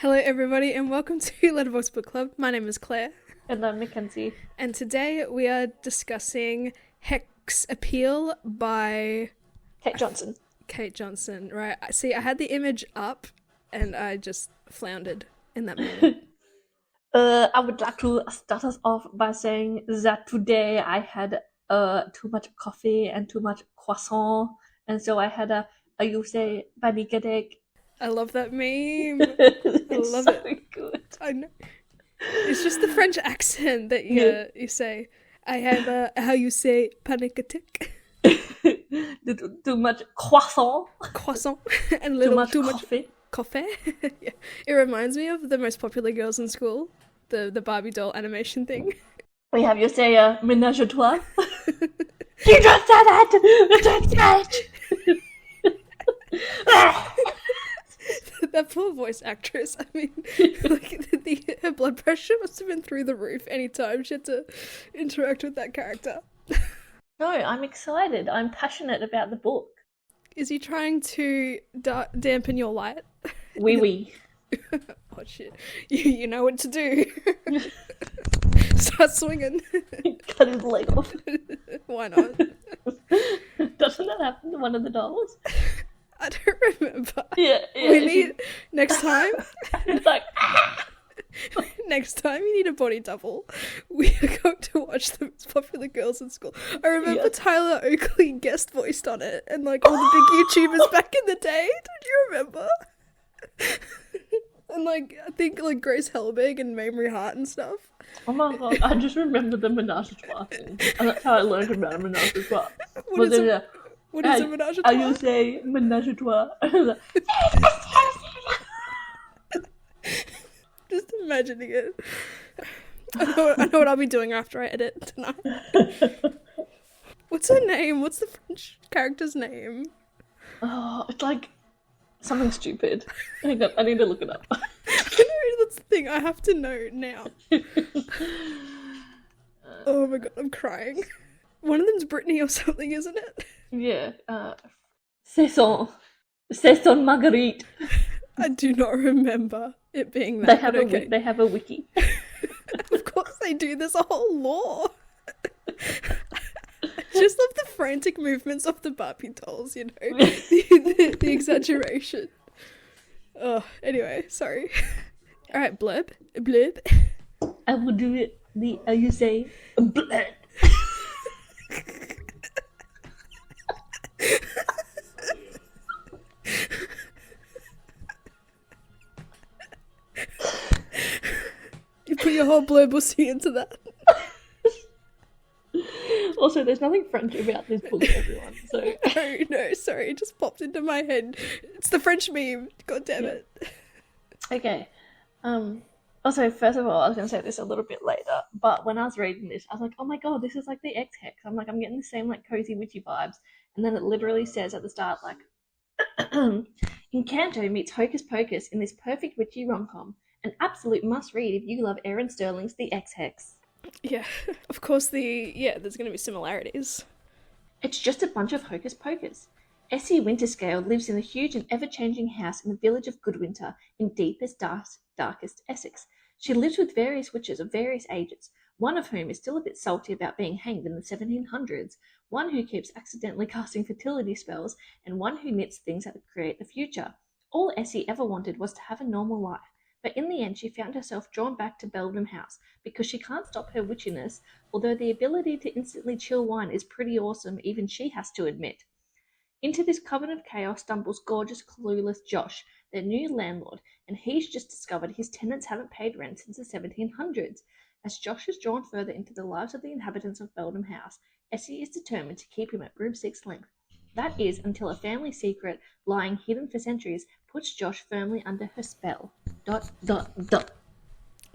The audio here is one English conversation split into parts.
Hello, everybody, and welcome to Letterboxd Book Club. My name is Claire, And I'm Mackenzie. and today we are discussing Hex Appeal by Kate Johnson. Kate Johnson. Right? See, I had the image up, and I just floundered in that moment. I would like to start us off by saying that today I had too much coffee and too much croissant, and so I had a you say panic. I love that meme. It's love so it. good. I know. It's just the French accent that you say. I have how you say panic attack. Too much croissant. Croissant and little Too much coffee. Coffee? Yeah. It reminds me of the most popular girls in school, the Barbie doll animation thing. We have you say ménage à trois. You just said it! That poor voice actress. I mean, like her blood pressure must have been through the roof anytime she had to interact with that character. No, I'm excited. I'm passionate about the book. Is he trying to dampen your light? Oui. Oh shit! You know what to do. Start swinging. Cut his leg off. Why not? Doesn't that happen to one of the dolls? I don't remember. Yeah. We need next time. It's like Next time you need a body double, we are going to watch the most popular girls in school. I remember Tyler Oakley guest voiced on it, and like all the big YouTubers back in the day. Don't you remember? And like I think like Grace Helbig and Mamrie Hart and stuff. oh my god! I just remember the menage a trois thing, and that's how I learned about a menage a trois. What is a menage a I trois? will say menage a trois. Just imagining it. I know what I'll be doing after I edit tonight. What's her name? What's the French character's name? Oh, it's like something stupid. Hang on, I need to look it up. I know, that's the thing. I have to know now. Oh my god, I'm crying. One of them's Brittany or something, isn't it? Yeah. Saison Marguerite. I do not remember it being that. They have a wiki. Of course they do. There's a whole lore. I just love the frantic movements of the Barbie dolls, you know? the exaggeration. Oh, anyway, sorry. Alright, blurb. I will do it. You say bleh. You put your whole blurbussy into that. Also, there's nothing French about this book, everyone. So No, sorry, it just popped into my head. It's the French meme. God damn it. okay. Also, first of all, I was going to say this a little bit later, but when I was reading this, I was like, oh my god, this is like the X-Hex. I'm getting the same like cozy witchy vibes. And then it literally says at the start, like, Encanto meets Hocus Pocus in this perfect witchy rom-com. An absolute must-read if you love Erin Sterling's The X-Hex. Yeah, of course there's going to be similarities. It's just a bunch of hocus pocus. Essie Winterscale lives in a huge and ever-changing house in the village of Goodwinter in deepest, darkest Essex. She lives with various witches of various ages, one of whom is still a bit salty about being hanged in the 1700s, one who keeps accidentally casting fertility spells, and one who knits things that create the future. All Essie ever wanted was to have a normal life, but in the end she found herself drawn back to Beldam House because she can't stop her witchiness, although the ability to instantly chill wine is pretty awesome, even she has to admit. Into this coven of chaos stumbles gorgeous, clueless Josh, their new landlord, and he's just discovered his tenants haven't paid rent since the 1700s. As Josh is drawn further into the lives of the inhabitants of Beldam House, Essie is determined to keep him at broomstick's length. That is, until a family secret, lying hidden for centuries, puts Josh firmly under her spell. ...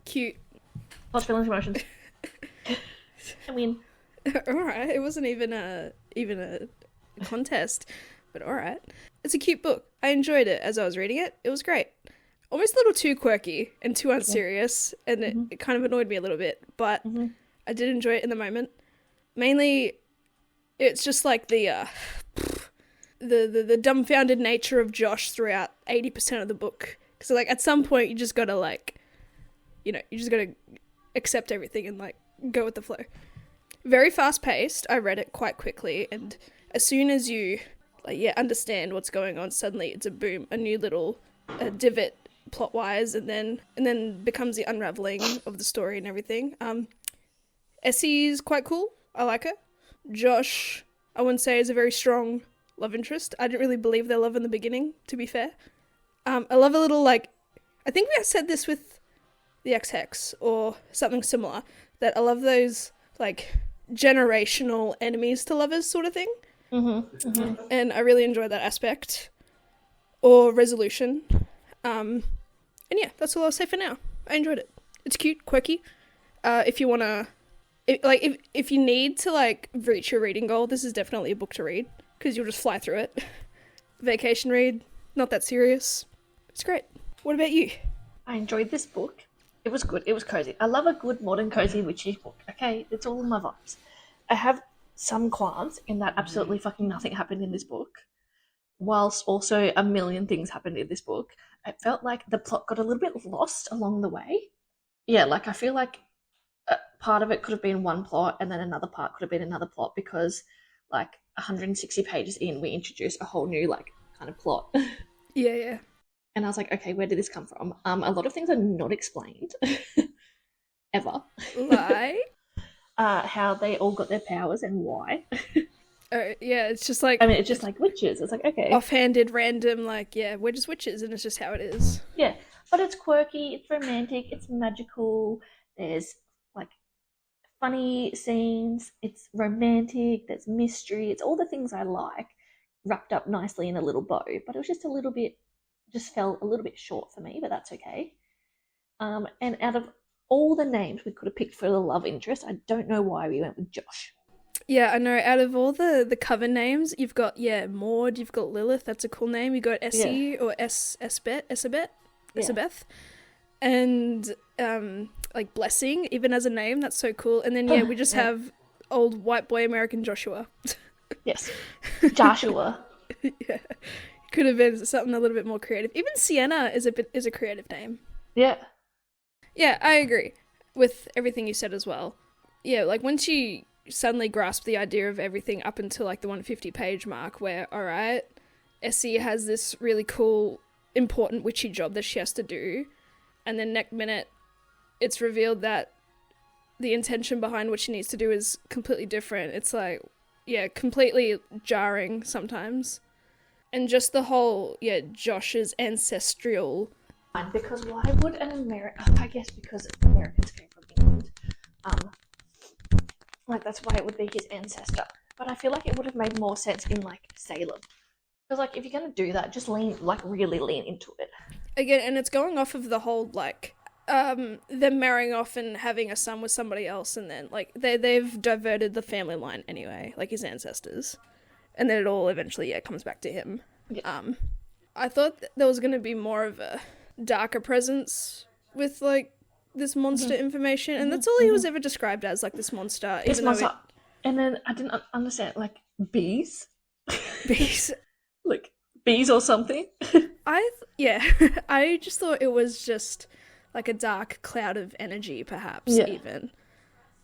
Cute. Lots of feelings, emotions. I mean, Alright, it wasn't even a contest, but alright. It's a cute book. I enjoyed it as I was reading it. It was great. Almost a little too quirky and too unserious, and it kind of annoyed me a little bit, but I did enjoy it in the moment. Mainly, it's just like the dumbfounded nature of Josh throughout 80% of the book Because, like, at some point, you just gotta, like, you know, you just gotta accept everything and, like, go with the flow. Very fast-paced. I read it quite quickly, and as soon as you, like, understand what's going on, suddenly it's a boom, a new little divot plot-wise, and then becomes the unraveling of the story and everything. Essie's quite cool. I like her. Josh, I wouldn't say is a very strong love interest. I didn't really believe their love in the beginning, to be fair. I love a little, like, I think we said this with the Ex-Hex or something similar, that I love those, like, generational enemies to lovers sort of thing. And I really enjoy that aspect. Or resolution. And yeah, that's all I'll say for now. I enjoyed it. It's cute, quirky. If you want to, if you need to, like, reach your reading goal, this is definitely a book to read, because you'll just fly through it. Vacation read, not that serious. It's great. What about you? I enjoyed this book. It was good. It was cozy. I love a good modern cozy witchy book. Okay, it's all in my vibes. I have some qualms in that absolutely fucking nothing happened in this book, whilst also a million things happened in this book. It felt like the plot got a little bit lost along the way. Yeah, like, I feel like part of it could have been one plot and then another part could have been another plot, because, like, 160 pages in, we introduced a whole new, like, kind of plot. Yeah. And I was like, okay, where did this come from? A lot of things are not explained. Ever. Like? How they all got their powers and why. Yeah, it's just like... I mean, it's just like witches. It's like, okay. Offhanded, random, like, yeah, we're just witches, and it's just how it is. Yeah, but it's quirky, it's romantic, it's magical, there's, like, funny scenes, it's romantic, there's mystery, it's all the things I like, wrapped up nicely in a little bow, but it was just fell a little bit short for me, but that's okay. And out of all the names we could have picked for the love interest, I don't know why we went with Josh. Yeah, I know. Out of all the cover names, you've got, Maud, you've got Lilith, that's a cool name. You got Essie or Esabeth, and like Blessing, even as a name, that's so cool. And then we just have old white boy American Joshua. Yes, Joshua. Yeah, could have been something a little bit more creative. Even Sienna is a creative name. Yeah. Yeah, I agree with everything you said as well. Yeah, like once you suddenly grasp the idea of everything up until like the 150 page mark, where, alright, Essie has this really cool, important witchy job that she has to do, and then next minute it's revealed that the intention behind what she needs to do is completely different. It's like, completely jarring sometimes. And just the whole, Josh's ancestral... Because why would an American... I guess because Americans came from England. Like, that's why it would be his ancestor. But I feel like it would have made more sense in, like, Salem. Because, like, if you're going to do that, just really lean into it. Again, and it's going off of the whole, like, them marrying off and having a son with somebody else, and then, like, they've diverted the family line anyway, like his ancestors. And then it all eventually, comes back to him. Yeah. I thought there was going to be more of a darker presence with, like, this monster information, and that's all he was ever described as, like, this monster. This monster. And then I didn't understand, like, bees? Bees. Like, bees or something? I just thought it was just, like, a dark cloud of energy, perhaps, even.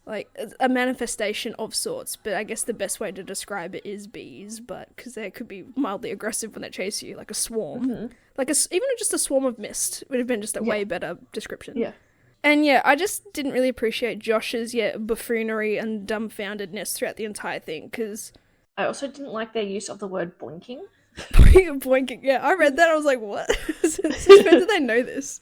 Like, a manifestation of sorts, but I guess the best way to describe it is bees, but, because they could be mildly aggressive when they chase you, like a swarm. Like, even just a swarm of mist would have been just a way better description. Yeah. And I just didn't really appreciate Josh's, buffoonery and dumbfoundedness throughout the entire thing, because... I also didn't like their use of the word boinking. Boinking, I read that, I was like, what? Since when did they know this?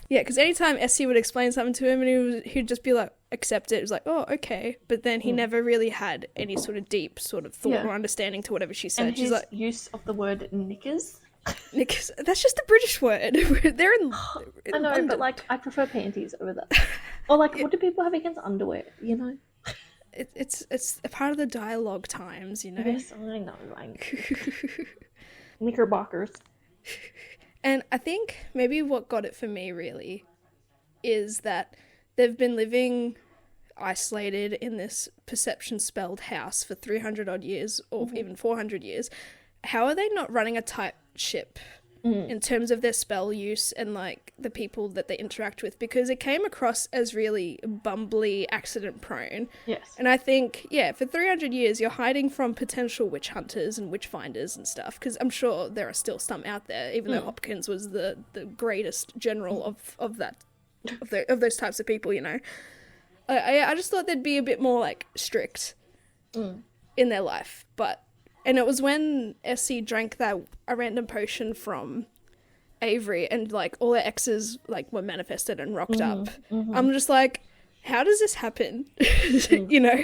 Yeah, because anytime Essie would explain something to him, and he'd just be like, accept it. It was like, oh, okay. But then he never really had any sort of deep sort of thought or understanding to whatever she said. And She's his like, use of the word knickers. Knickers, that's just a British word. They're in I know, London. but, like, I prefer panties over that. Or, like, what do people have against underwear, you know? It's a part of the dialogue times, you know? Yes, I know. Knickerbockers. And I think maybe what got it for me, really, is that they've been living isolated in this perception-spelled house for 300 odd years, or even 400 years. How are they not running a tight ship? in terms of their spell use and like the people that they interact with, because it came across as really bumbly, accident prone. Yes. And I think, for 300 years you're hiding from potential witch hunters and witch finders and stuff, because I'm sure there are still some out there, even though Hopkins was the greatest general of those types of people, you know. I just thought they'd be a bit more like strict in their life, and it was when Essie drank a random potion from Avery and like all her exes like were manifested and rocked up. I'm just like, how does this happen? You know,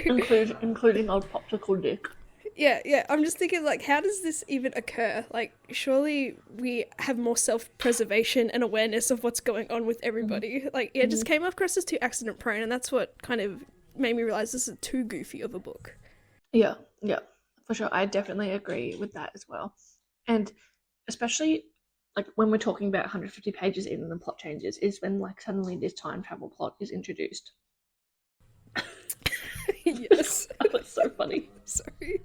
including old Popsicle Dick. Yeah. I'm just thinking, like, how does this even occur? Like, surely we have more self-preservation and awareness of what's going on with everybody. Like, it just came across as too accident-prone, and that's what kind of made me realize this is too goofy of a book. Yeah, for sure. I definitely agree with that as well. And especially, like, when we're talking about 150 pages in and the plot changes, is when, like, suddenly this time travel plot is introduced. Yes. That was so funny. Sorry.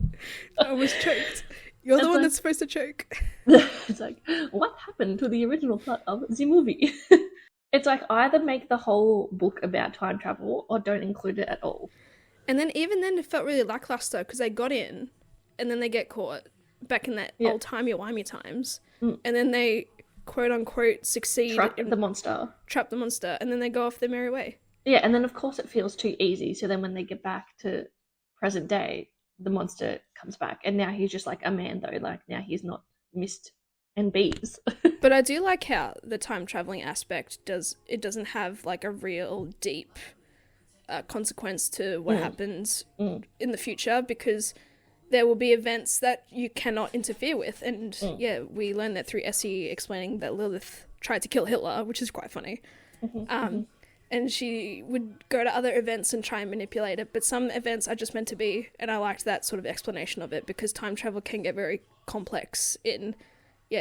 I almost choked. You're the one that's supposed to choke. It's like, what happened to the original plot of the movie? It's like, either make the whole book about time travel or don't include it at all. And then even then it felt really lackluster because they got in and then they get caught back in that old timey-wimey times. And then they quote-unquote succeed. Trap the monster, and then they go off their merry way. Yeah, and then of course it feels too easy. So then when they get back to present day, the monster comes back. And now he's just like a man though. Like now he's not mist and bees. But I do like how the time traveling aspect doesn't have like a real deep consequence to what happens in the future, because there will be events that you cannot interfere with. And we learned that through Essie explaining that Lilith tried to kill Hitler, which is quite funny. And she would go to other events and try and manipulate it, but some events are just meant to be, and I liked that sort of explanation of it, because time travel can get very complex in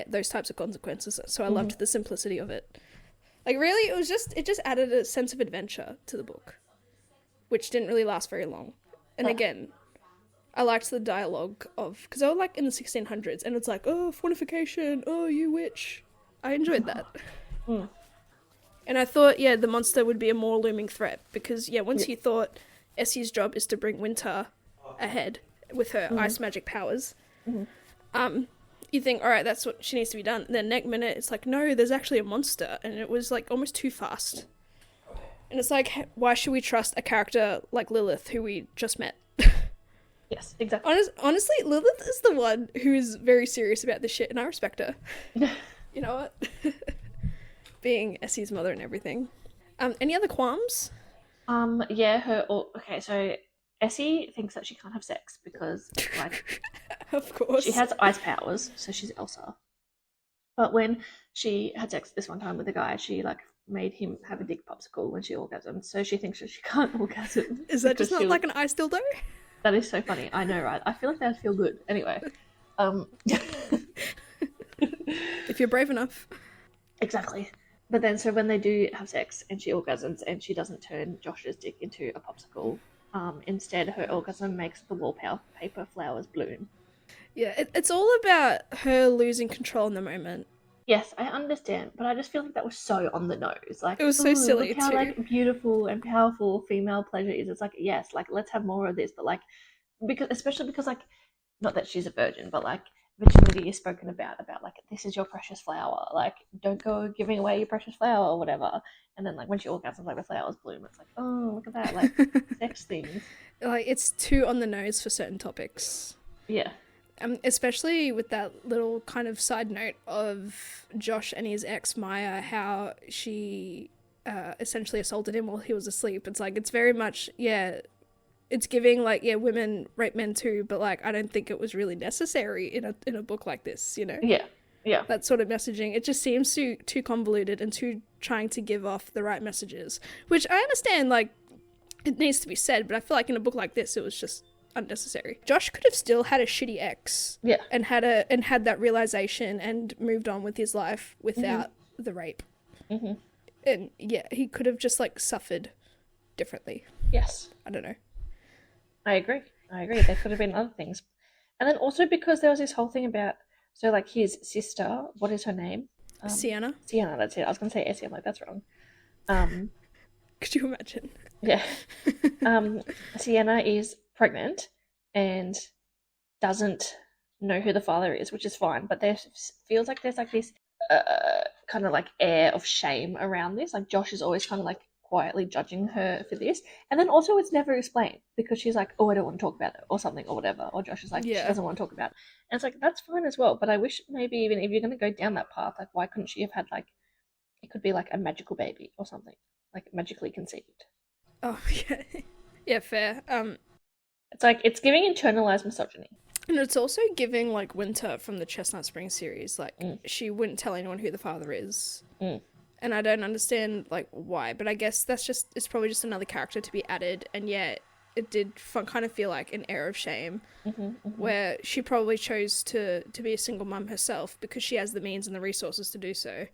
those types of consequences. So I loved the simplicity of it. Like really, it just added a sense of adventure to the book, which didn't really last very long. And again, I liked the dialogue because they were like in the 1600s, and it's like, oh, fornication, oh, you witch. I enjoyed that. And I thought, the monster would be a more looming threat, because once you thought Essie's job is to bring Winter ahead with her ice magic powers, you think, all right, that's what she needs to be done. And then next minute, it's like, no, there's actually a monster, and it was like almost too fast. And it's like, why should we trust a character like Lilith, who we just met? Yes, exactly. Honestly, Lilith is the one who is very serious about this shit, and I respect her. You know what? Being Essie's mother and everything. Any other qualms? So Essie thinks that she can't have sex because, like, of course, she has ice powers, so she's Elsa. But when she had sex this one time with a guy, she like made him have a dick popsicle when she orgasmed, so she thinks that she can't orgasm. Is that just not like an ice dildo? That is so funny. I know, right? I feel like that would feel good. Anyway, if you're brave enough. Exactly. But then, so when they do have sex and she orgasms and she doesn't turn Josh's dick into a popsicle, instead her orgasm makes the wallpaper flowers bloom. Yeah, it's all about her losing control in the moment. Yes, I understand, but I just feel like that was so on the nose. Like it was so silly look how too. Like beautiful and powerful female pleasure is. It's like, yes, like let's have more of this, but like especially because like, not that she's a virgin, but like virginity is spoken about like, this is your precious flower, like don't go giving away your precious flower or whatever. And then like when she orgasms, like the flowers bloom, it's like, oh, look at that, like sex things. Like it's too on the nose for certain topics. Yeah. Especially with that little kind of side note of Josh and his ex Maya, how she essentially assaulted him while he was asleep. It's like, it's very much, it's giving like, women rape men too, but like I don't think it was really necessary in a book like this, you know? Yeah. That sort of messaging. It just seems too convoluted and too trying to give off the right messages, which I understand, like it needs to be said, but I feel like in a book like this, it was just unnecessary. Josh could have still had a shitty ex, and had that realization and moved on with his life without the rape. And he could have just like suffered differently. Yes, I don't know. I agree. There could have been other things, and then also because there was this whole thing about So like his sister, what is her name? Sienna. Sienna, that's it. I was gonna say Essie. I'm like, that's wrong. Um, Could you imagine? yeah. Sienna is pregnant and doesn't know who the father is, which is fine. But there feels like there's like this kind of like air of shame around this. Like Josh is always kind of like quietly judging her for this, and then also it's never explained because she's like, oh, I don't want to talk about it or something or whatever, or Josh is like, she doesn't want to talk about it, and it's like, that's fine as well, but I wish maybe even if you're going to go down that path, like why couldn't she have had like, it could be like a magical baby or something, like magically conceived. Oh yeah, yeah, fair. It's like it's giving internalized misogyny. And it's also giving like Winter from the Chestnut Springs series, like she wouldn't tell anyone who the father is. And I don't understand like why, but I guess it's probably just another character to be added, and yet it did kind of feel like an air of shame, where she probably chose to be a single mum herself because she has the means and the resources to do so.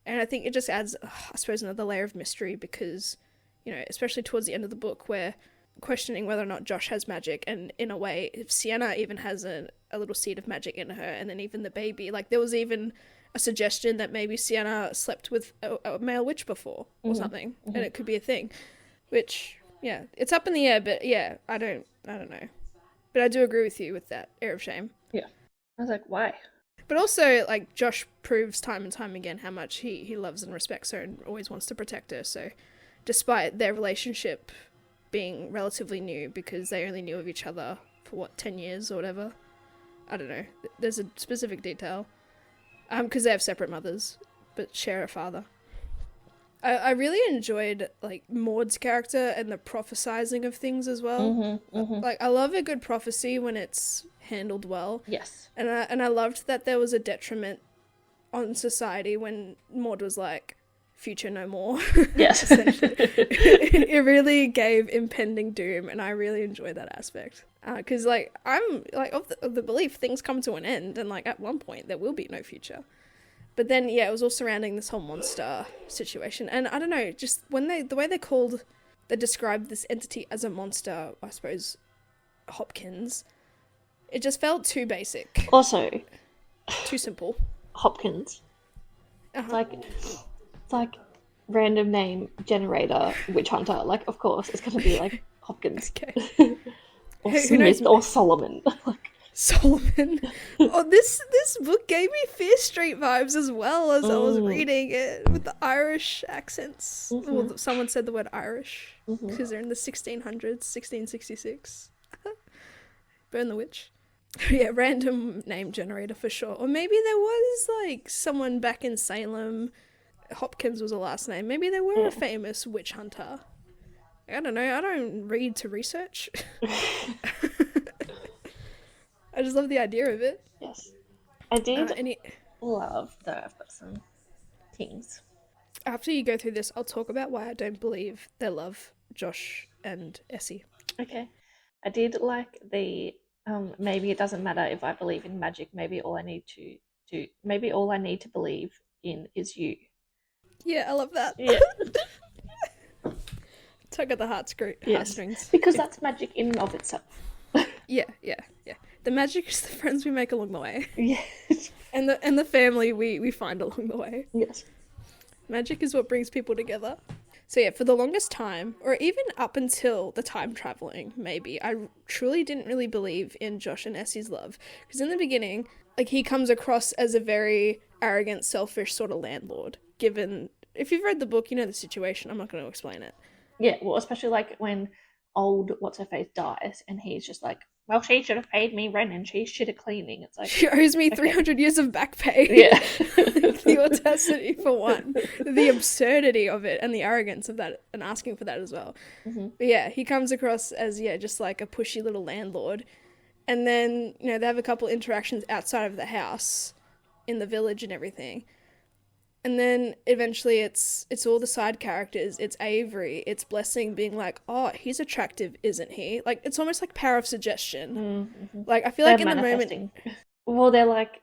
And I think it just adds, I suppose, another layer of mystery because, you know, especially towards the end of the book where questioning whether or not Josh has magic, and in a way, if Sienna even has a little seed of magic in her, and then even the baby, like there was even a suggestion that maybe Sienna slept with a male witch before or something, and it could be a thing, which, yeah, it's up in the air, but yeah, I don't know. But I do agree with you with that air of shame. Yeah. I was like, why? But also, like, Josh proves time and time again how much he loves and respects her and always wants to protect her, so despite their relationship being relatively new because they only knew of each other for 10 years or whatever, I don't know, there's a specific detail, because they have separate mothers but share a father. I really enjoyed like Maud's character and the prophesizing of things as well. Like I love a good prophecy when it's handled well. Yes. And I loved that there was a detriment on society when Maud was like, future no more. Yes. It really gave impending doom, and I really enjoyed that aspect. Because like I'm like of the belief things come to an end, and like at one point there will be no future. But then yeah, it was all surrounding this whole monster situation, and I don't know, just when the way they described this entity as a monster, I suppose Hopkins, it just felt too basic. Also, too simple. Hopkins. It's like random name generator witch hunter. Like, of course, it's gonna be like Hopkins. Okay. Or Smith or Solomon. Solomon. Oh, this book gave me Fear Street vibes as well as I was reading it with the Irish accents. Well, someone said the word Irish because they're in the 1600s, 1666. Burn the witch. Yeah, random name generator for sure. Or maybe there was like someone back in Salem. Hopkins was a last name. Maybe they were a famous witch hunter. I don't know. I don't read to research. I just love the idea of it. Yes. I did love, though, I've got some things. After you go through this, I'll talk about why I don't believe they love Josh and Essie. Okay. I did like the, maybe it doesn't matter if I believe in magic, maybe all I need to believe in is you. Yeah, I love that. Yeah. Tug at the heartstrings. Because that's magic in and of itself. Yeah. The magic is the friends we make along the way. Yes. And the family we find along the way. Yes. Magic is what brings people together. So yeah, for the longest time, or even up until the time traveling, maybe, I truly didn't really believe in Josh and Essie's love. Because in the beginning, like, he comes across as a very arrogant, selfish sort of landlord. Given, if you've read the book, you know the situation. I'm not going to explain it. Yeah, well, especially like when old what's-her-face dies and he's just like, well, she should have paid me rent and she's shit at cleaning. It's like, she owes me 300 years of back pay. Yeah. The audacity for one. The absurdity of it and the arrogance of that and asking for that as well. But yeah, he comes across as, just like a pushy little landlord. And then, they have a couple interactions outside of the house in the village and everything. And then eventually it's all the side characters. It's Avery. It's Blessing being like, oh, he's attractive, isn't he? Like, it's almost like power of suggestion. Like, I feel like in the moment... Well, they're like,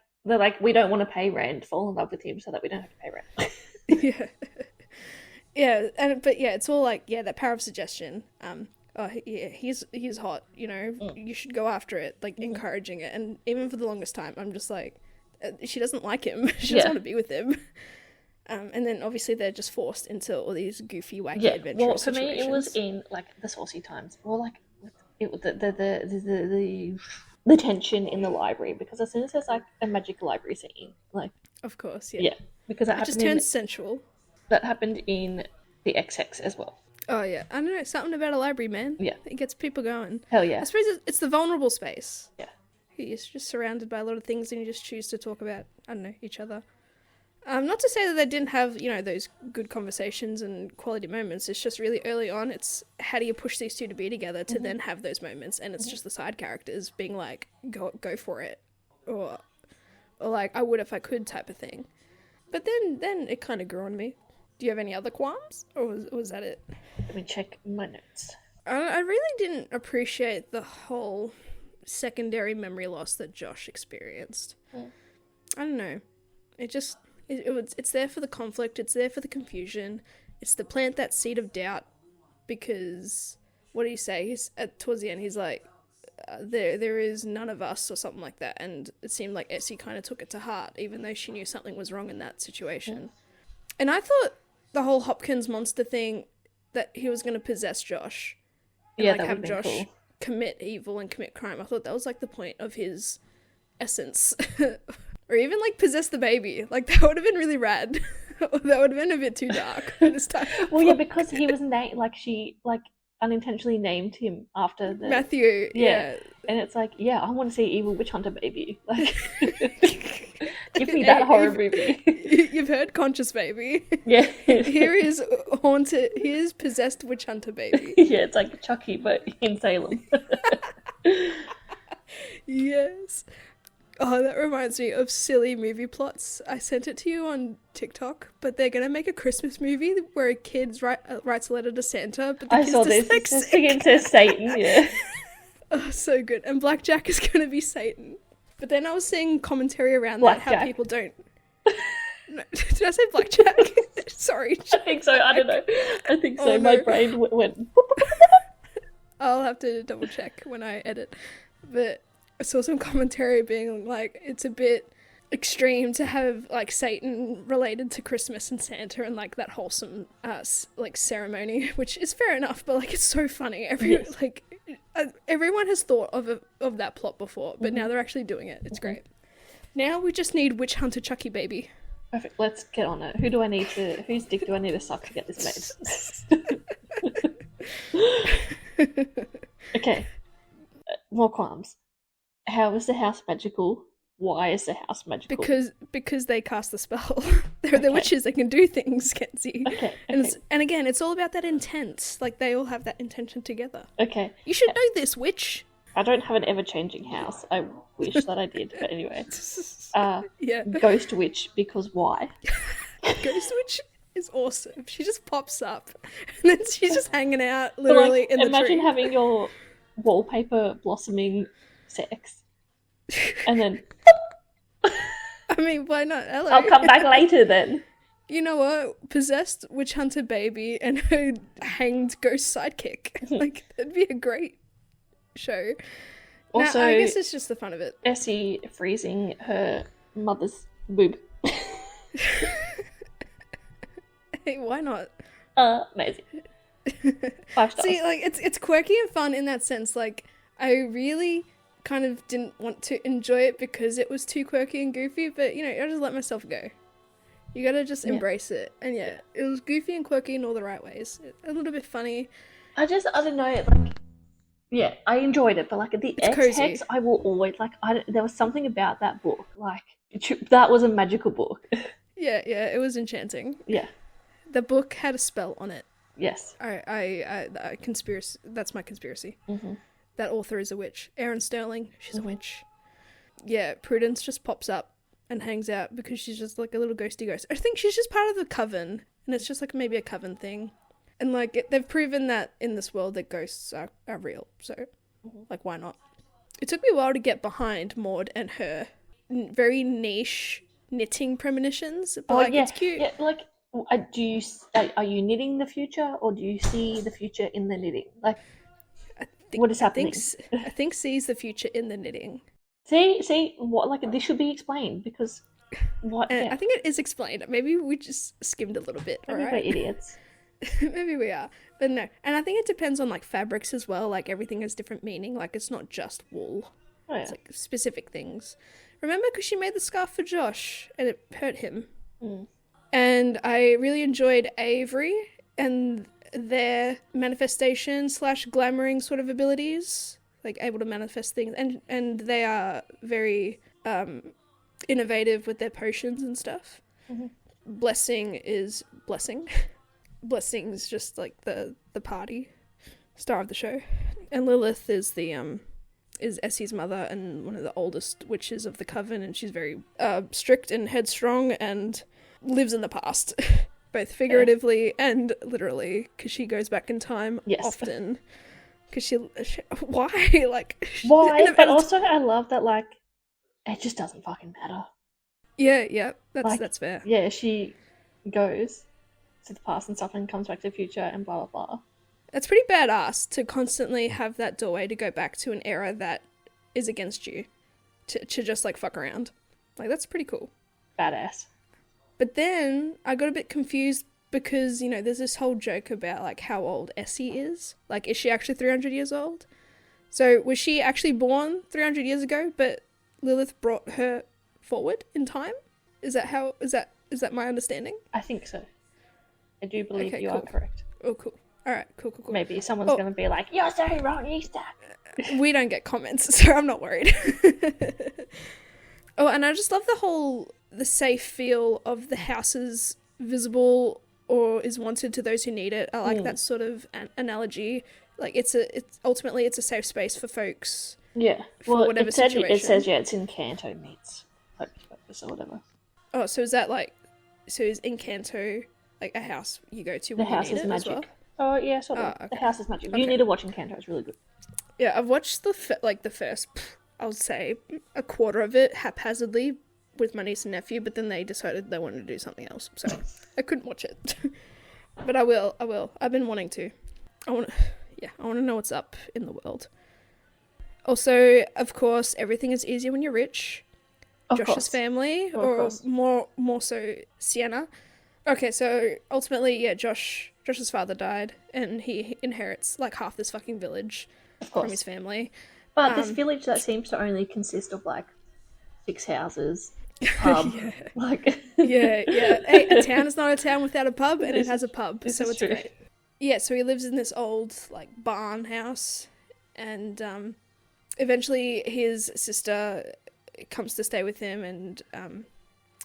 we don't want to pay rent. Fall in love with him so that we don't have to pay rent. But it's all like, that power of suggestion. Oh, yeah, he's hot, you should go after it, like, encouraging it. And even for the longest time, I'm just like, She doesn't like him. She doesn't Yeah. want to be with him. And then obviously they're just forced into all these goofy, wacky Yeah. adventure Well, for situations. me, it was in like the saucy times, or like the tension in the library, because as soon as there's like a magical library scene, like Of course, yeah. yeah, because that It just happened turns sensual. that happened in the XX as well. Oh yeah, I don't know, something about a library, man. Yeah. It gets people going. Hell I yeah. suppose it's the vulnerable space. Yeah. You're just surrounded by a lot of things and you just choose to talk about, I don't know, each other. Not to say that they didn't have, those good conversations and quality moments. It's just really early on, it's how do you push these two to be together to then have those moments, and it's just the side characters being like, go for it. Or like, I would if I could type of thing. But then it kind of grew on me. Do you have any other qualms? Or was that it? Let me check my notes. I really didn't appreciate the whole secondary memory loss that Josh experienced. Mm. I don't know. It's there for the conflict. It's there for the confusion. It's to plant that seed of doubt, because what did he say? Towards the end, he's like, there is none of us, or something like that. And it seemed like Essie kind of took it to heart, even though she knew something was wrong in that situation. And I thought the whole Hopkins monster thing, that he was going to possess Josh. And, Yeah, like, that have would have been Josh cool. commit evil and commit crime. I thought that was like the point of his essence. Or even like possess the baby. Like, that would have been really rad. That would have been a bit too dark for this time. Well, yeah, because he was named, like, she like unintentionally named him after the Matthew, yeah. and it's like, yeah, I want to see Evil Witch Hunter Baby. Like, give me that horror movie. You've heard Conscious Baby. Yeah. Here is haunted. Here's possessed witch hunter baby. Yeah, it's like Chucky, but in Salem. Yes. Oh, that reminds me of silly movie plots. I sent it to you on TikTok, but they're gonna make a Christmas movie where a kid writes a letter to Santa, but the I kid's saw this. dyslexic. It says Satan. Yeah. Oh, so good. And Blackjack is gonna be Satan. But then I was seeing commentary around that, how Blackjack. people don't. No, did I say Blackjack? Sorry. I think so. I don't know. I think so. Oh, My no. brain went. I'll have to double check when I edit. But I saw some commentary being like, it's a bit extreme to have like Satan related to Christmas and Santa and like that wholesome like ceremony, which is fair enough, but like it's so funny. Yes. Everyone has thought of that plot before, but now they're actually doing it. It's great. Now we just need Witch Hunter Chucky baby. Perfect. Let's get on it. Whose dick do I need to suck to get this made? Okay. More qualms. How is the house magical? Why is the house magical? Because they cast the spell. They're witches. They can do things, Kenzie. Okay. And again, it's all about that intent. Like, they all have that intention together. Okay. You should know this, witch. I don't have an ever-changing house. I wish that I did, but anyway. Yeah. Ghost Witch, because why? Ghost Witch is awesome. She just pops up. And then she's just hanging out, literally, in the imagine tree. having your wallpaper blossoming sex. And then, I mean, why not? Hello. I'll come back later then. You know what? Possessed Witch Hunter baby and her hanged ghost sidekick. Like, that'd be a great show. Also, I guess it's just the fun of it. Essie freezing her mother's boob. Hey, why not? Amazing. 5 stars. See, like, it's quirky and fun in that sense. Like, I really kind of didn't want to enjoy it because it was too quirky and goofy, but, I just let myself go. You gotta just embrace it. And yeah, it was goofy and quirky in all the right ways. A little bit funny. I don't know, like, yeah, I enjoyed it, but like the It's cozy. X-Hex, I will always, like, there was something about that book, like, that was a magical book. Yeah, it was enchanting. Yeah, The book had a spell on it. yes. I conspiracy. That's my conspiracy. Mm-hmm. That author is a witch. Erin Sterling, she's a witch. Yeah, Prudence just pops up and hangs out because she's just like a little ghosty ghost. I think she's just part of the coven, and it's just like maybe a coven thing. And like they've proven that in this world that ghosts are real. So, like, why not? It took me a while to get behind Maud and her very niche knitting premonitions, but like it's cute. Yeah, like, are you knitting the future, or do you see the future in the knitting? Like, what is happening? I think sees the future in the knitting. See, what, like, this should be explained because what? And Yeah, I think it is explained. Maybe we just skimmed a little bit. maybe we're Alright. idiots. Maybe we are. But no. And I think it depends on like fabrics as well. Like everything has different meaning. Like it's not just wool. Oh yeah. It's like specific things. Remember, because she made the scarf for Josh and it hurt him. Mm. And I really enjoyed Avery and their manifestation slash glamoring sort of abilities, like able to manifest things, and they are very innovative with their potions and stuff. Mhm. Blessing is blessing. Blessing's just like the party star of the show, and Lilith is the is Essie's mother and one of the oldest witches of the coven, and she's very strict and headstrong and lives in the past, both figuratively and literally, because she goes back in time often. Because she why like why? But also, I love that, like, it just doesn't fucking matter. Yeah, that's Like, that's fair. Yeah, she goes to the past and stuff and comes back to the future and blah blah blah. That's pretty badass to constantly have that doorway to go back to an era that is against you, to just like fuck around. Like that's pretty cool. Badass. But then I got a bit confused because, you know, there's this whole joke about like how old Essie is. Like, is she actually 300 years old? So was she actually born 300 years ago, but Lilith brought her forward in time? Is that my understanding? I think so. I do believe Okay, you cool. are correct. Oh, cool. All right, cool. Maybe someone's going to be like, "You're so wrong, Easter." We don't get comments, so I'm not worried. Oh, and I just love the safe feel of the houses visible or is wanted to those who need it. I like that sort of analogy. Like it's ultimately a safe space for folks. Yeah. For Well, whatever it situation. says it's Encanto meets Hocus Pocus or whatever. Oh, so is that is Encanto like a house you go to The when you house need is it magic. as well? Oh yeah, sort of. Oh, okay. The house is magic. Okay. You need to watch Encanto. It's really good. Yeah, I've watched the first, I would say, a quarter of it haphazardly with my niece and nephew, but then they decided they wanted to do something else, so I couldn't watch it. But I will. I've been wanting to. I want to know what's up in the world. Also, of course, everything is easier when you're rich. Of Josh's course. family, Of or course. more so Sienna. Okay, so ultimately, yeah, Josh's father died, and he inherits like half this fucking village Of from course. his family. But this village that seems to only consist of like 6 houses, pub, like Yeah. Hey, a town is not a town without a pub, and it has a pub, this so is it's true. great. Yeah, so he lives in this old like barn house, and eventually his sister comes to stay with him, and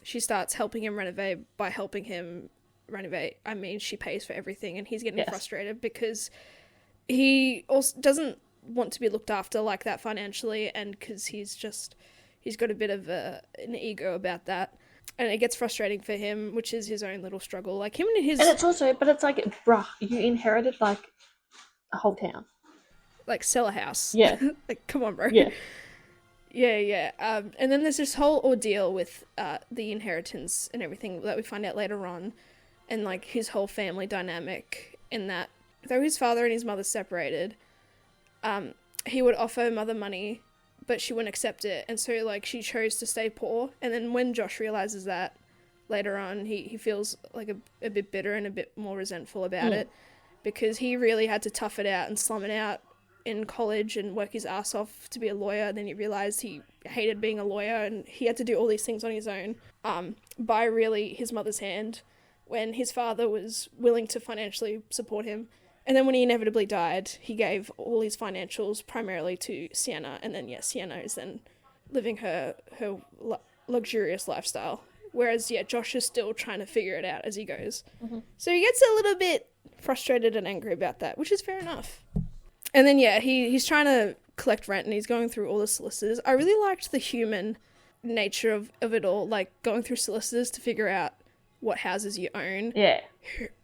she starts helping him renovate. By helping him renovate, I mean she pays for everything, and he's getting Yes. frustrated because he also doesn't want to be looked after like that financially, and because he's got a bit of an ego about that, and it gets frustrating for him, which is his own little struggle. Like him and his And it's also, but it's like, bruh, you inherited like a whole town. like sell a house. Yeah. Like come on, bro. Yeah. Yeah. And then there's this whole ordeal with the inheritance and everything that we find out later on, and like his whole family dynamic. In that, though his father and his mother separated, he would offer mother money, but she wouldn't accept it, and so like she chose to stay poor. And then when Josh realizes that later on, he feels like a bit bitter and a bit more resentful about it, because he really had to tough it out and slum it out in college and work his ass off to be a lawyer. And then he realized he hated being a lawyer, and he had to do all these things on his own, by really his mother's hand, when his father was willing to financially support him. And then when he inevitably died, he gave all his financials primarily to Sienna, and then Sienna is then living her luxurious lifestyle, whereas Josh is still trying to figure it out as he goes. So he gets a little bit frustrated and angry about that, which is fair enough. And then he's trying to collect rent, and he's going through all the solicitors. I really liked the human nature of it all, like going through solicitors to figure out what houses you own, Yeah.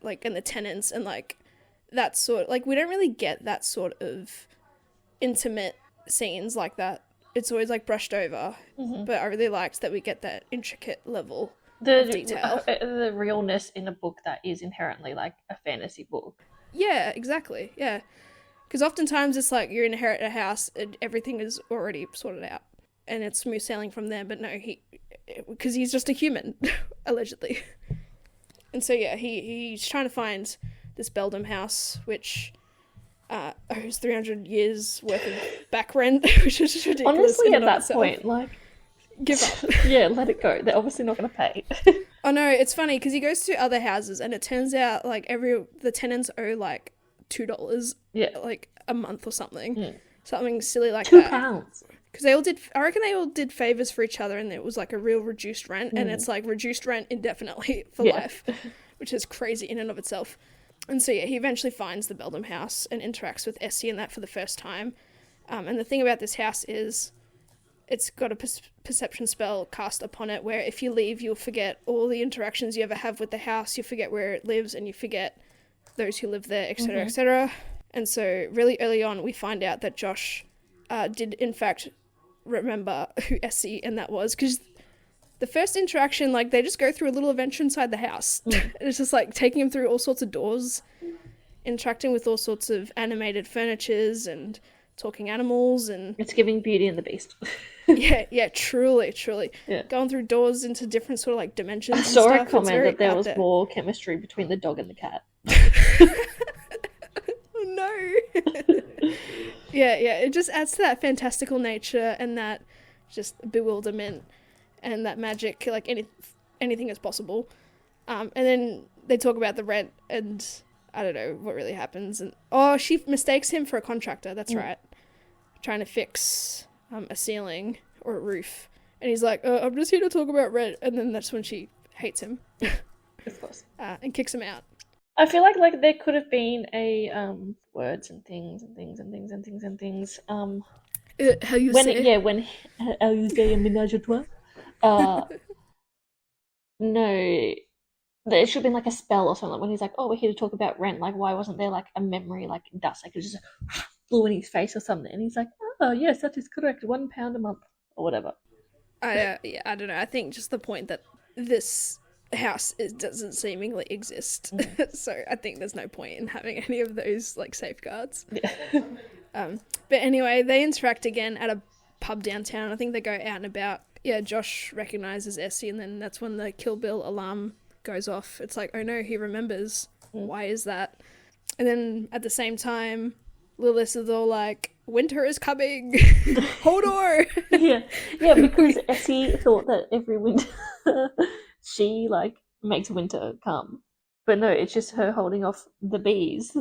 like, and the tenants, and like that sort, like, we don't really get that sort of intimate scenes like that. It's always like brushed over, but I really liked that we get that intricate level of detail. The realness in a book that is inherently like a fantasy book. Yeah, exactly. Yeah, because oftentimes it's like you inherit a house and everything is already sorted out. and it's smooth sailing from there. But no, because he's just a human, allegedly. And so yeah, he's trying to find this Beldam house, which owes 300 years worth of back rent, which is just ridiculous. Honestly, in at and of that itself. point, like, Give up. yeah, let it go. They're obviously not going to pay. Oh no, it's funny because he goes to other houses and it turns out like the tenants owe like $2 Yeah. like a month or something. Mm. Something silly like £2. that. Because I reckon they all did favors for each other and it was like a real reduced rent and it's like reduced rent indefinitely for life, which is crazy in and of itself. And so yeah, he eventually finds the Beldam house and interacts with Essie and that for the first time. And the thing about this house is it's got a perception spell cast upon it where if you leave, you'll forget all the interactions you ever have with the house, you forget where it lives, and you forget those who live there, etc., etc. And so really early on, we find out that Josh did, in fact, remember who Essie and that was, because the first interaction, like, they just go through a little adventure inside the house. It's just, like, taking him through all sorts of doors, interacting with all sorts of animated furnitures and talking animals and It's giving Beauty and the Beast. yeah, truly. Yeah. Going through doors into different sort of like dimensions. I and saw stuff. a It's comment very that there out was there. more chemistry between the dog and the cat. Oh no. yeah, it just adds to that fantastical nature and that just bewilderment and that magic, like anything is possible. And then they talk about the rent and I don't know what really happens. And she mistakes him for a contractor. That's right. Trying to fix a ceiling or a roof. And he's like, I'm just here to talk about rent. And then that's when she hates him. Of course. And kicks him out. I feel like there could have been a words and things and things and things and things and things. How you When say? when you say a ménage à trois. No, there should have been like a spell or something. Like when he's like, "Oh, we're here to talk about rent." Like, why wasn't there like a memory like dust? Like it just flew in his face or something. And he's like, "Oh, yes, that is correct. £1 a month or whatever." I don't know. I think just the point that this house doesn't seemingly exist. So I think there's no point in having any of those like safeguards. Yeah. But anyway, they interact again at a pub downtown. I think they go out and about. Yeah, Josh recognizes Essie, and then that's when the Kill Bill alarm goes off. It's like, oh no, he remembers. Why is that? And then at the same time, Lilith is all like, winter is coming. Hodor. yeah, because Essie thought that every winter she like makes winter come, but no, it's just her holding off the bees.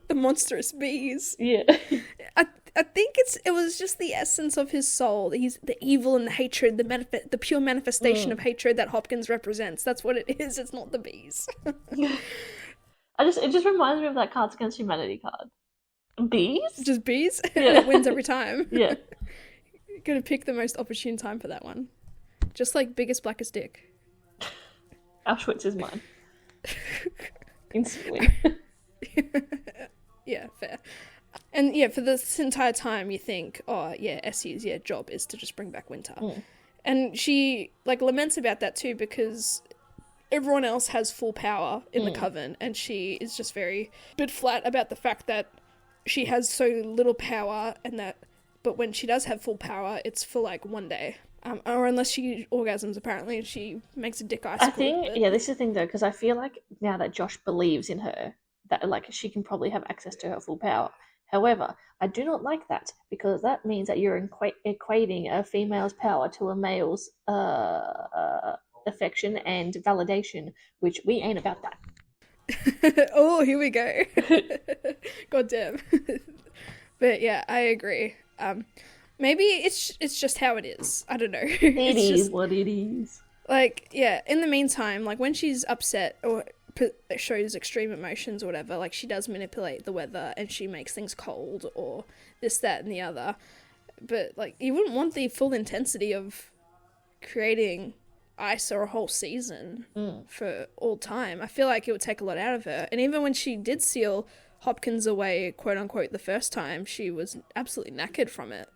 The monstrous bees. Yeah. I think it was just the essence of his soul. He's the evil and the hatred, the pure manifestation of hatred that Hopkins represents. That's what it is. It's not the bees. It just reminds me of that Cards Against Humanity card. Bees? Just bees. Yeah. It wins every time. Yeah. You're gonna pick the most opportune time for that one. Just like biggest blackest dick. Auschwitz is mine. Instantly. Yeah, fair. And yeah, for this entire time you think, oh yeah, Essie's job is to just bring back winter. And she like laments about that too because everyone else has full power in the coven and she is just very bit flat about the fact that she has so little power but when she does have full power it's for like one day. Or unless she orgasms apparently and she makes a dick icicle. I think, this is the thing though, because I feel like now that Josh believes in her, that like she can probably have access to her full power. However, I do not like that because that means that you're equating a female's power to a male's affection and validation, which we ain't about that. Oh, here we go. God damn. But yeah, I agree. Maybe it's just how it is. I don't know. It is what it is. Like, yeah, in the meantime, like when she's upset or shows extreme emotions or whatever, like she does manipulate the weather and she makes things cold or this, that, and the other. But like you wouldn't want the full intensity of creating ice or a whole season for all time. I feel like it would take a lot out of her. And even when she did seal Hopkins away, quote unquote, the first time, she was absolutely knackered from it.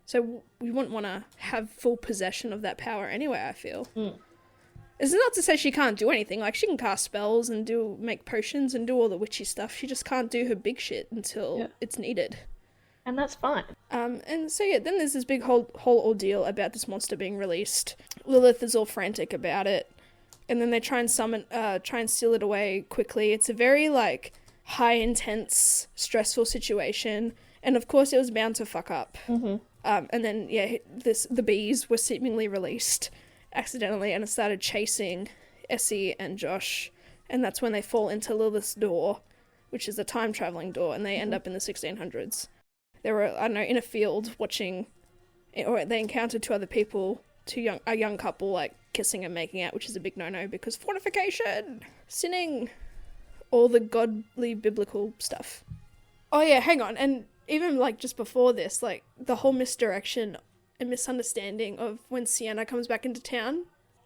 So we wouldn't want to have full possession of that power anyway, I feel. It's not to say she can't do anything. Like, she can cast spells and make potions and do all the witchy stuff. She just can't do her big shit until it's needed. And that's fine. And so yeah, then there's this big whole ordeal about this monster being released. Lilith is all frantic about it, and then they try and seal it away quickly. It's a very like high intense, stressful situation, and of course it was bound to fuck up. Mm-hmm. And then yeah, the bees were seemingly released accidentally, and it started chasing Essie and Josh, and that's when they fall into Lilith's door, which is a time traveling door, and they end up in the 1600s. They were, I don't know, in a field watching, or they encountered two other people, a young couple, like, kissing and making out, which is a big no-no, because fornication, sinning, all the godly biblical stuff. Oh yeah, hang on, and even, like, just before this, like, the whole misdirection and misunderstanding of when Sienna comes back into town,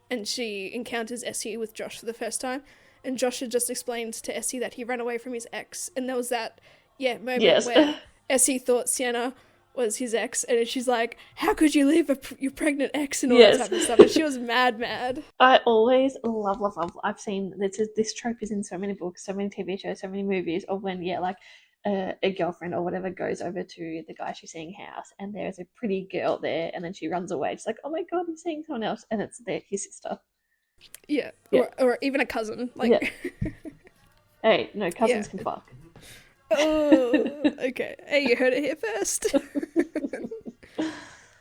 and she encounters Essie with Josh for the first time, and Josh had just explained to Essie that he ran away from his ex, and there was that, moment where Essie thought Sienna was his ex, and she's like, how could you leave your pregnant ex and all that type of stuff, and she was mad. I always love, I've seen, this trope is in so many books, so many TV shows, so many movies, of when, a girlfriend or whatever goes over to the guy she's seeing house, and there's a pretty girl there, and then she runs away. She's like, oh my god, he's seeing someone else, and it's his sister. Yeah. Or even a cousin. Like, yeah. Hey, no, cousins can fuck. Oh, okay. Hey, you heard it here first.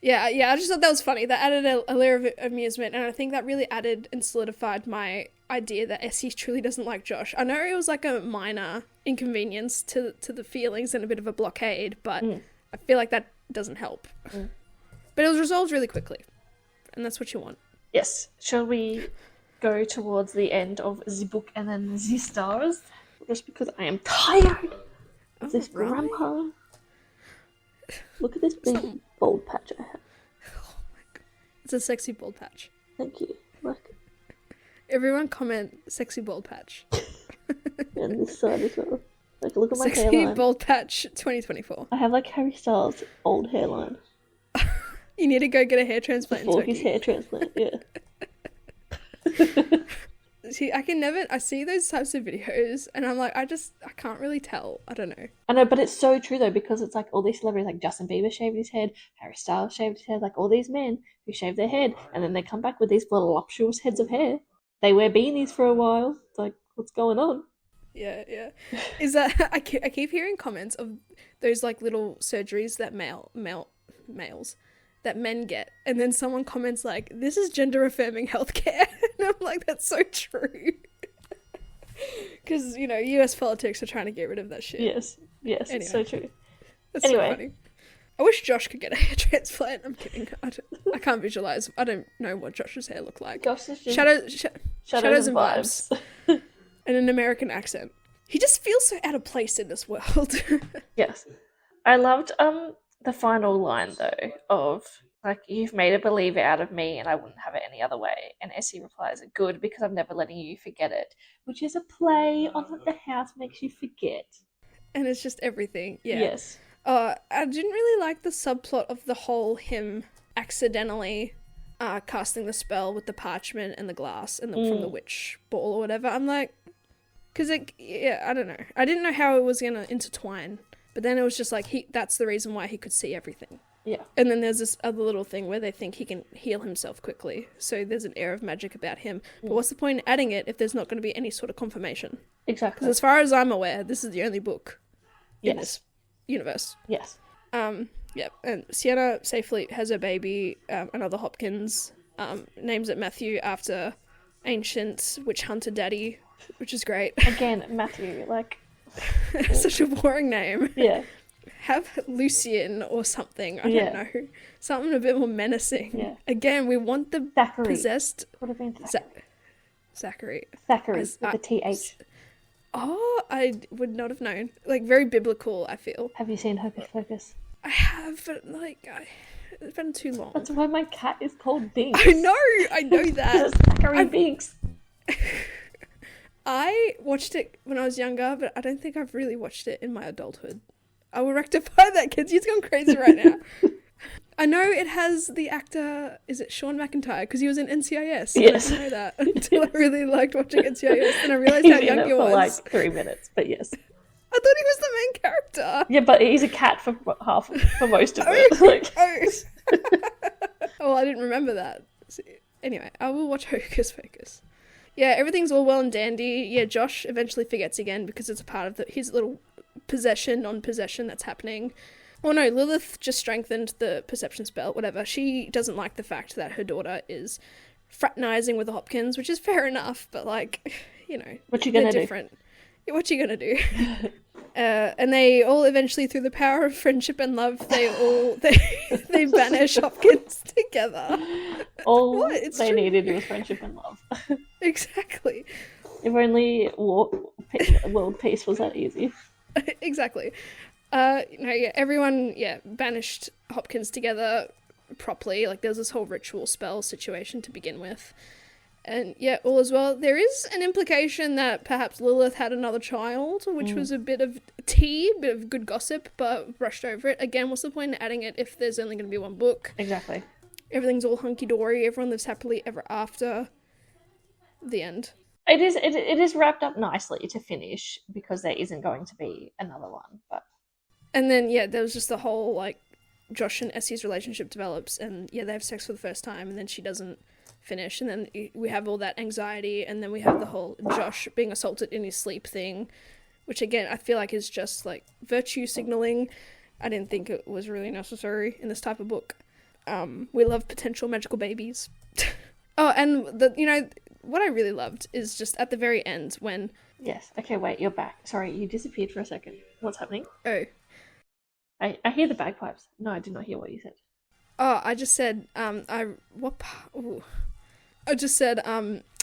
Yeah, I just thought that was funny. That added a layer of amusement, and I think that really added and solidified my idea that Essie truly doesn't like Josh. I know it was like a minor inconvenience to the feelings and a bit of a blockade, but I feel like that doesn't help. But it was resolved really quickly, and that's what you want. Yes. Shall we go towards the end of the book and then the stars? Just because I am tired of this grandpa. Look at this big bald patch I have. Oh my god. It's a sexy bald patch. Thank you. Look. Everyone comment sexy bald patch. And this side as well. Like, look at my sexy hairline. Sexy bald patch 2024. I have like Harry Styles' old hairline. You need to go get a hair transplant. Before his hair transplant, yeah. See, I see those types of videos and I'm like, I can't really tell. I don't know. I know, but it's so true though, because it's like all these celebrities, like Justin Bieber shaved his head, Harry Styles shaved his head, like all these men who shave their head, and then they come back with these voluptuous heads of hair. They wear beanies for a while. It's like, what's going on? Yeah. Is that, I keep hearing comments of those like little surgeries that males that men get, and then someone comments like, this is gender affirming healthcare, and I'm like, that's so true. Because US politics are trying to get rid of that shit. Yes, anyway, it's so true. That's so funny. I wish Josh could get a hair transplant. I'm kidding. I can't visualize. I don't know what Josh's hair looked like. Josh is just shadows and vibes. And an American accent. He just feels so out of place in this world. Yes. I loved the final line though of like, you've made a believer out of me and I wouldn't have it any other way, and Essie replies, good, because I'm never letting you forget it, which is a play on that the house makes you forget, and it's just everything. Yes. I didn't really like the subplot of the whole him accidentally casting the spell with the parchment and the glass and from the witch ball or whatever. I'm like, because I don't know, I didn't know how it was gonna intertwine. But then it was just like, that's the reason why he could see everything. Yeah. And then there's this other little thing where they think he can heal himself quickly. So there's an air of magic about him. But what's the point in adding it if there's not going to be any sort of confirmation? Exactly. Because as far as I'm aware, this is the only book in this universe. Yes. Yeah. And Sienna safely has her baby, another Hopkins, names it Matthew after ancient witch hunter daddy, which is great. Again, Matthew, like... Such a boring name. Yeah. Have Lucian or something. I don't know. Something a bit more menacing. Yeah. Again, we want the Thackeray. possessed... Would have been Zachary. Thackeray with a TH. Oh, I would not have known. Like, very biblical, I feel. Have you seen Hocus Pocus? I have, but it's been too long. That's why my cat is called Binks. I know that. It's Zachary Binks. I watched it when I was younger, but I don't think I've really watched it in my adulthood. I will rectify that, kids. He's gone crazy right now. I know it has the actor, is it Sean McIntyre? Because he was in NCIS. Yes. I didn't know that until I really liked watching NCIS, and I realised how young he was. For like 3 minutes, but yes. I thought he was the main character. Yeah, but he's a cat for most of it. Like, Oh, I didn't remember that. Anyway, I will watch Hocus Pocus. Yeah, everything's all well and dandy. Yeah, Josh eventually forgets again because it's a part of his little non-possession that's happening. Well, no, Lilith just strengthened the perception spell, whatever. She doesn't like the fact that her daughter is fraternizing with the Hopkins, which is fair enough, but, like, you know, what you gonna do? Different. Yeah, what you gonna do? And they all eventually, through the power of friendship and love, they banish Hopkins together. All they needed was friendship and love. Exactly. If only world peace was that easy. Exactly. Yeah, everyone, banished Hopkins together properly. Like, there's this whole ritual spell situation to begin with. And yeah, all as well. There is an implication that perhaps Lilith had another child, which was a bit of tea, a bit of good gossip, but brushed over it. Again, what's the point in adding it if there's only going to be one book? Exactly. Everything's all hunky-dory. Everyone lives happily ever after. The end. It is wrapped up nicely to finish because there isn't going to be another one. And then, yeah, there was just the whole, like, Josh and Essie's relationship develops, and yeah, they have sex for the first time, and then she doesn't finish, and then we have all that anxiety, and then we have the whole Josh being assaulted in his sleep thing, which again I feel like is just like virtue signaling. I didn't think it was really necessary in this type of book. We love potential magical babies. Oh, and what I really loved is just at the very end when... Yes. Okay, wait, you're back. Sorry, you disappeared for a second. What's happening? Oh. I hear the bagpipes. No, I did not hear what you said. Oh, I just said, I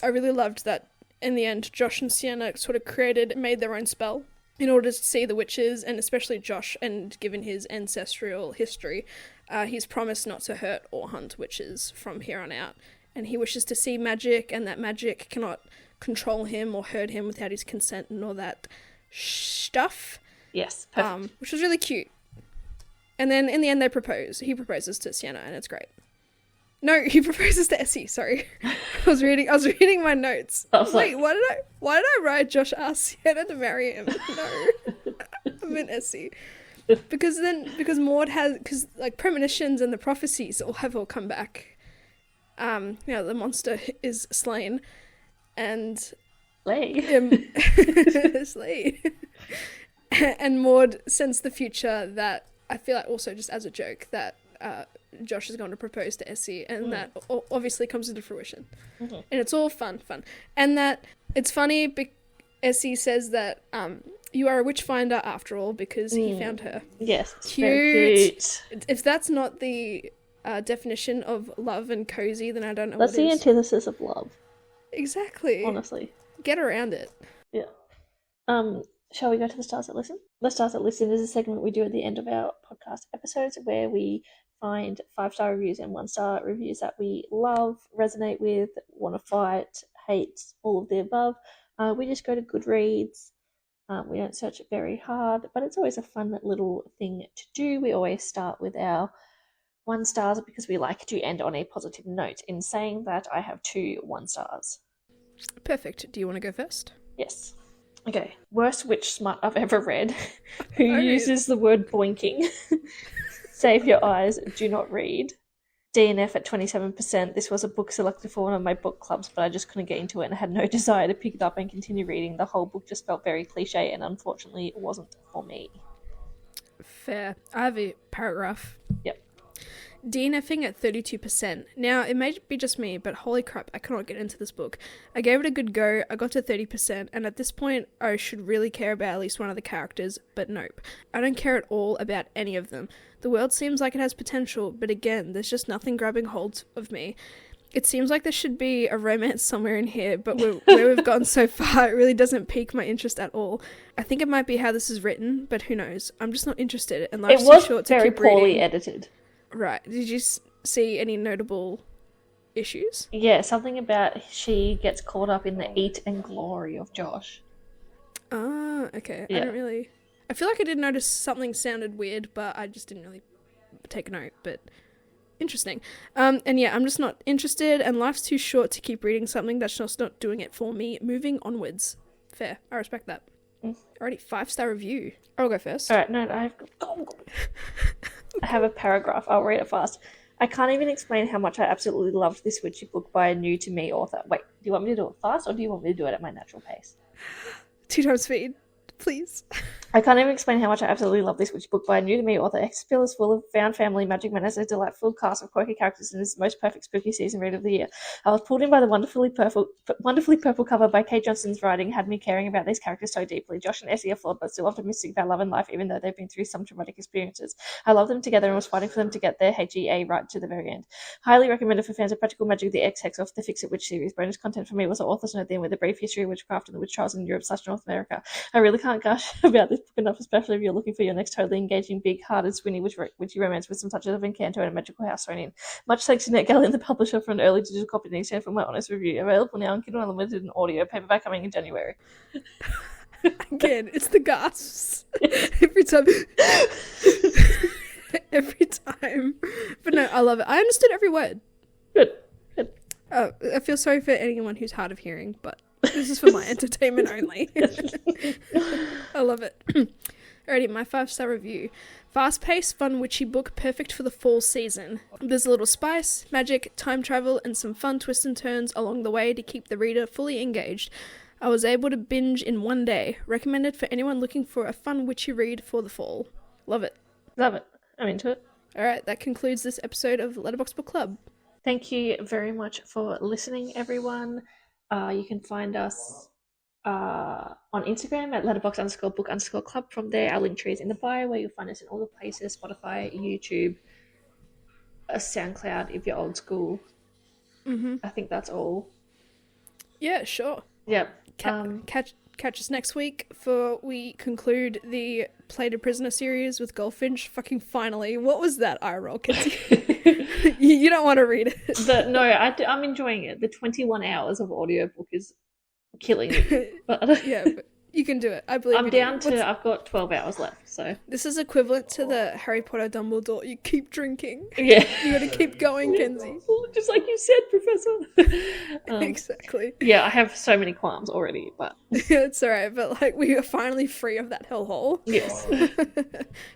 really loved that in the end Josh and Sienna sort of made their own spell in order to see the witches, and especially Josh, and given his ancestral history, he's promised not to hurt or hunt witches from here on out, and he wishes to see magic, and that magic cannot control him or hurt him without his consent and all that stuff. Yes, perfect. Which was really cute. And then in the end they propose. He proposes to Sienna, and it's great. No, he proposes to Essie, sorry. I was reading my notes. Wait, why did I write Josh asked Sienna to marry him? No. I meant Essie. Because Maud has, because like premonitions and the prophecies have all come back. The monster is slain. And Slay. And Maud sensed the future that I feel like also just as a joke that Josh is going to propose to Essie, and that obviously comes into fruition. Mm-hmm. And it's all fun. And that it's funny, Essie says that you are a witch finder after all because he found her. Yes, cute. Very cute. If that's not the definition of love and cozy, then I don't know that's what is. That's the antithesis of love. Exactly. Honestly. Get around it. Yeah. Shall we go to the Stars That Listen? The Stars That Listen is a segment we do at the end of our podcast episodes where we find 5-star reviews and 1-star reviews that we love, resonate with, want to fight, hate, all of the above. We just go to Goodreads. We don't search it very hard, but it's always a fun little thing to do. We always start with our 1 stars because we like to end on a positive note. In saying that, I have 2 1 stars. Perfect. Do you want to go first? Yes. Okay. Worst witch smut I've ever read. Who uses the word boinking? Save your eyes. Do not read. DNF at 27%. This was a book selected for one of my book clubs, but I just couldn't get into it and had no desire to pick it up and continue reading. The whole book just felt very cliche and unfortunately it wasn't for me. Fair. I have a paragraph. Yep. DNFing at 32%. Now, it may be just me, but holy crap, I cannot get into this book. I gave it a good go, I got to 30%, and at this point, I should really care about at least one of the characters, but nope. I don't care at all about any of them. The world seems like it has potential, but again, there's just nothing grabbing hold of me. It seems like there should be a romance somewhere in here, but where we've gone so far, it really doesn't pique my interest at all. I think it might be how this is written, but who knows. I'm just not interested, and life's too short to keep reading. It was very poorly edited. Right. Did you see any notable issues? Yeah, something about she gets caught up in the eat and glory of Josh. Ah, okay. Yeah. I feel like I did notice something sounded weird, but I just didn't really take a note, but interesting. And yeah, I'm just not interested, and life's too short to keep reading something that's just not doing it for me. Moving onwards. Fair. I respect that. Alrighty, 5-star review. I'll go first. All right, no, I have a paragraph. I'll read it fast. I can't even explain how much I absolutely loved this witchy book by a new to me author. Wait, do you want me to do it fast or do you want me to do it at my natural pace? 2 times speed, please. I can't even explain how much I absolutely love this witchy book by a new to me author. Exapil is full of found family magic menace, a delightful cast of quirky characters, and is the most perfect spooky season read of the year. I was pulled in by the wonderfully purple cover by Kate Johnson's writing, had me caring about these characters so deeply. Josh and Essie are flawed, but still optimistic about love and life, even though they've been through some traumatic experiences. I love them together and was fighting for them to get their HEA right to the very end. Highly recommended for fans of practical magic, the X-Hex of the Fix-It Witch series. Bonus content for me was the author's note then with a brief history of witchcraft and the witch trials in Europe/North America. I really can't gush about this book enough, especially if you're looking for your next totally engaging, big-hearted, swinny witchy romance with some touches of Encanto and a magical house thrown in. Much thanks to NetGalley and the publisher for an early digital copy next year for my honest review. Available now on Kindle Unlimited and audio. Paperback coming in January. Again, it's the gasps. Every time. Every time. But no, I love it. I understood every word. Good. I feel sorry for anyone who's hard of hearing, but this is for my entertainment only. I love it. Alrighty, my 5-star review. Fast-paced, fun, witchy book, perfect for the fall season. There's a little spice, magic, time travel, and some fun twists and turns along the way to keep the reader fully engaged. I was able to binge in one day. Recommended for anyone looking for a fun witchy read for the fall. Love it. Love it. I'm into it. Alright, that concludes this episode of Letterboxd Book Club. Thank you very much for listening, everyone. You can find us on Instagram at letterbox_book_club. From there, our link tree is in the bio, where you'll find us in all the places: Spotify, YouTube, SoundCloud if you're old school. I think that's all. Yeah, sure. Yep. Catch us next week for we conclude the Played a Prisoner series with Goldfinch. Fucking finally. What was that eye roll, Kenzie? You don't want to read it. No, I'm enjoying it. The 21 hours of audiobook is killing me. But yeah, but you can do it. I believe I'm down to, I've got 12 hours left, so. This is equivalent to the Harry Potter Dumbledore. You keep drinking. Yeah. You gotta keep going, Kenzie. Just like you said, Professor. Exactly. Yeah, I have so many qualms already, but. It's alright, but like we are finally free of that hellhole. Yes.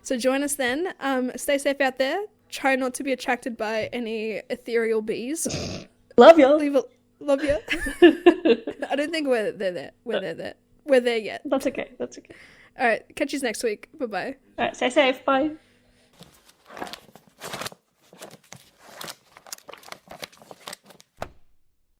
So join us then. Stay safe out there. Try not to be attracted by any ethereal bees. Love you. Love you. I don't think we're there. We're there yet. That's okay. All right. Catch you next week. Bye-bye. All right. Stay safe. Bye.